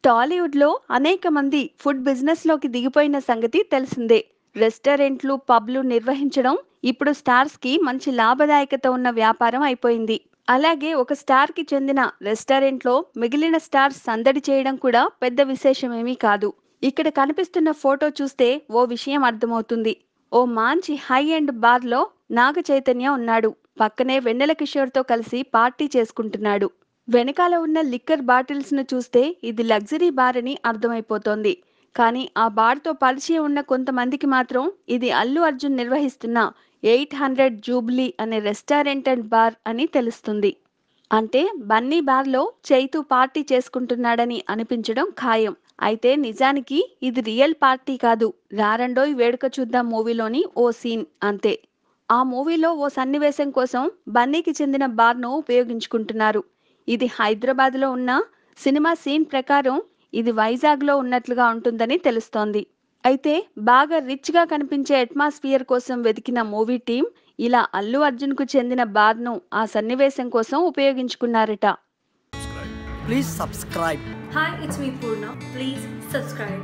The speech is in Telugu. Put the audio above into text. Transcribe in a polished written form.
టాలీవుడ్‌లో అనేక మంది ఫుడ్ బిజినెస్‌లోకి దిగిపోయిన సంగతి తెలిసిందే. రెస్టారెంట్లు, పబ్‌లు నిర్వహించడం ఇప్పుడు స్టార్స్‌కి మంచి లాభదాయకత ఉన్న వ్యాపారం అయిపోయింది. అలాగే ఒక స్టార్‌కి చెందిన రెస్టారెంట్‌లో మిగిలిన స్టార్స్ సందడి చేయడం కూడా పెద్ద విశేషమేమీ కాదు. ఇక్కడ కనిపిస్తున్న ఫోటో చూస్తే ఓ విషయం అర్థమవుతుంది. ఓ మంచి హై ఎండ్ బార్‌లో నాగ చైతన్య ఉన్నాడు. పక్కనే వెన్నెల కిషోర్‌తో కలిసి పార్టీ చేసుకుంటున్నాడు. వెనకాల ఉన్న లిక్కర్ బాటిల్స్‌ను చూస్తే ఇది లగ్జరీ బార్ అని అర్థమైపోతోంది. కానీ ఆ బార్‌తో పరిచయం ఉన్న కొంతమందికి మాత్రం ఇది అల్లు అర్జున్ నిర్వహిస్తున్న 800 జూబ్లీ అనే రెస్టారెంట్ అండ్ బార్ అని తెలుస్తుంది. అంటే బన్నీ బార్‌లో చైతూ పార్టీ చేసుకుంటున్నాడని అనిపించడం ఖాయం. అయితే నిజానికి ఇది రియల్ పార్టీ కాదు. 'రారండోయ్ వేడుక చూద్దాం' మూవీలోని ఓ సీన్ అంతే. ఆ మూవీలో ఓ సన్నివేశం కోసం బన్నీకి చెందిన బార్‌ను ఉపయోగించుకుంటున్నారు. ఇది హైదరాబాద్‌లో ఉన్న సినిమా సీన్ ప్రకారం ఇది వైజాగ్‌లో ఉన్నట్లుగా ఉంటుందని తెలుస్తోంది. అయితే బాగా రిచ్‌గా కనిపించే అట్మాస్ఫియర్ కోసం వెతికిన మూవీ టీమ్ ఇలా అల్లు అర్జున్‌కు చెందిన బార్‌ను ఆ సన్నివేశం కోసం ఉపయోగించుకున్నారట. Please subscribe. Hi, it's me Purna. Please subscribe.